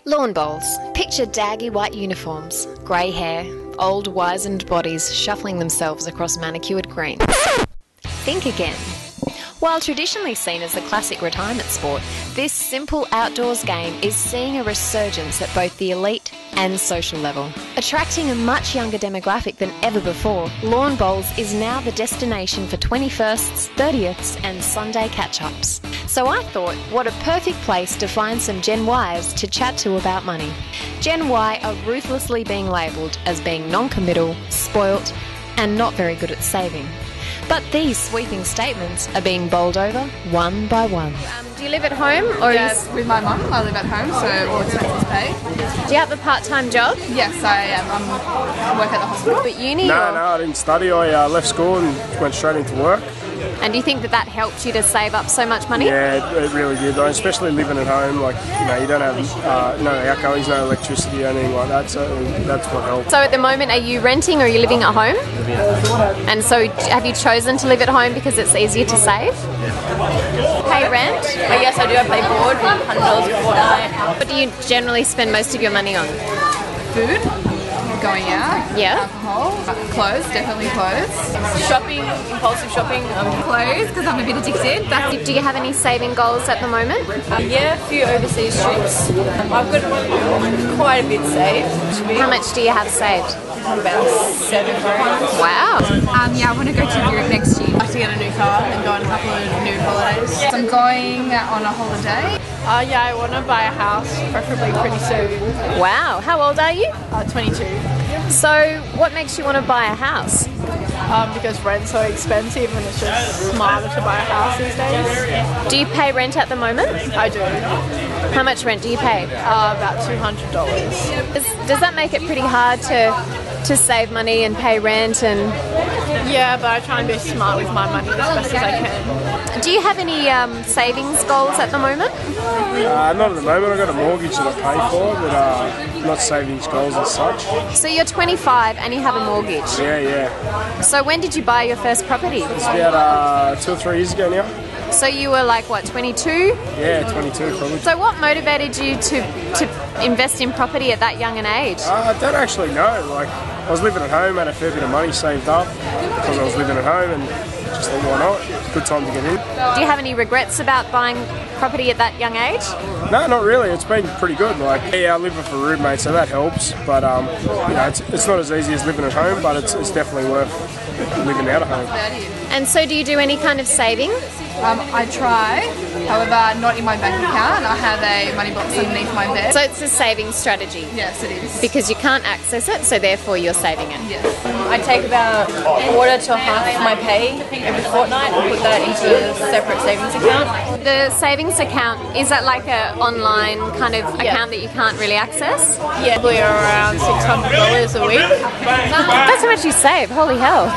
Lawn bowls. Picture daggy white uniforms, grey hair, old wizened bodies shuffling themselves across manicured greens. Think again. While traditionally seen as the classic retirement sport, this simple outdoors game is seeing a resurgence at both the elite and social level. Attracting a much younger demographic than ever before, lawn bowls is now the destination for 21sts, 30ths and Sunday catch-ups. So I thought, what a perfect place to find some Gen Ys to chat to about money. Gen Y are ruthlessly being labelled as being non-committal, spoilt and not very good at saving. But these sweeping statements are being bowled over one by one. Do you live at home? Or yes, with my mum. I live at home, so all expenses paid. Do you have a part-time job? Yes, I am. I work at the hospital. But uni? No, I didn't study. I left school and went straight into work. And do you think that helped you to save up so much money? Yeah, it really did. Especially living at home, you don't have no alcohol, no electricity or anything like that, so that's what helped. So at the moment, are you renting or are you living at home? Living at home. And so have you chosen to live at home because it's easier to save? Yeah. Pay rent? Yes, I do. I pay board, $100 a fortnight. What do you generally spend most of your money on? Food, going out, yeah, alcohol, clothes, definitely clothes. Shopping, impulsive shopping. Clothes, because I'm a bit addicted. Do you have any saving goals at the moment? Yeah, a few overseas trips. I've got quite a bit saved. How much do you have saved? About $7 grand. Wow. Yeah, I want to go to Europe next year. I'd like to get a new car and go on a couple of new holidays. So I'm going on a holiday. Yeah, I want to buy a house, preferably pretty soon. Wow. How old are you? 22. So what makes you want to buy a house? Because rent's so expensive and it's just smarter to buy a house these days. Do you pay rent at the moment? I do. How much rent do you pay? About $200. Does that make it pretty hard to save money and pay rent and... Yeah, but I try and be smart with my money as best as I can. Do you have any savings goals at the moment? Not at the moment. I've got a mortgage that I pay for, but not savings goals as such. So you're 25 and you have a mortgage? Yeah. So when did you buy your first property? It's about 2 or 3 years ago now. So you were like, what, 22? Yeah, 22 probably. So what motivated you to invest in property at that young an age? I don't actually know. I was living at home, had a fair bit of money saved up because I was living at home and just thought, why not? Good time to get in. Do you have any regrets about buying property at that young age? No, not really. It's been pretty good. I live with a roommate, so that helps. But it's not as easy as living at home, but it's definitely worth living out of home. And so do you do any kind of saving? I try, however, not in my bank account. I have a money box underneath my bed. So it's a saving strategy? Yes, it is. Because you can't access it, so therefore you're saving it? Yes. I take about a quarter to half of my pay every fortnight and put that into a separate savings account. The savings account, is that like an online kind of account that you can't really access? Yeah, probably around $600 a week. That's how much you save, holy hell.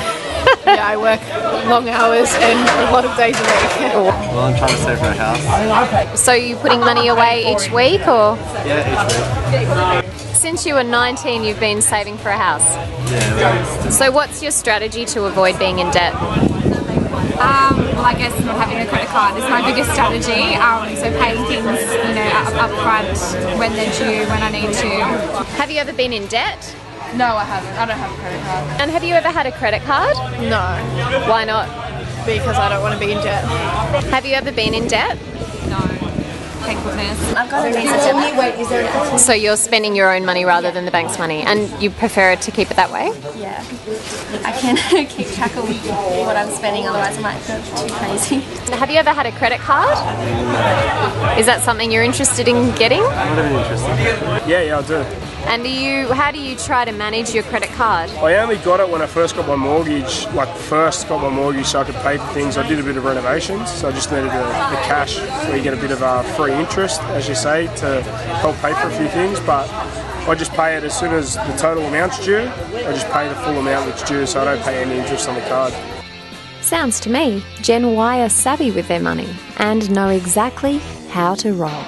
Yeah, I work long hours and a lot of days a week. Well, I'm trying to save for a house. So you're putting money away each week, or? Yeah, each week. Since you were 19, you've been saving for a house? Yeah. So what's your strategy to avoid being in debt? Well, I guess not having a credit card is my biggest strategy. So paying things, up front when they're due, when I need to. Have you ever been in debt? No, I haven't. I don't have a credit card. And have you ever had a credit card? No, Why not? because I don't want to be in debt. Have you ever been in debt? No. Thank goodness. I've got a decent. So you're spending your own money rather than the bank's money, and you prefer it to keep it that way? Yeah. I can keep track of what I'm spending, otherwise I might go too crazy. Have you ever had a credit card? Is that something you're interested in getting? I'm not even interested. Yeah, I do. And how do you try to manage your credit card? I only got it when I first got my mortgage, so I could pay for things. I did a bit of renovations, so I just needed the cash where you get a bit of free interest, as you say, to help pay for a few things. But I just pay it as soon as the total amount's due. I just pay the full amount that's due, so I don't pay any interest on the card. Sounds to me Gen Y are savvy with their money and know exactly how to roll.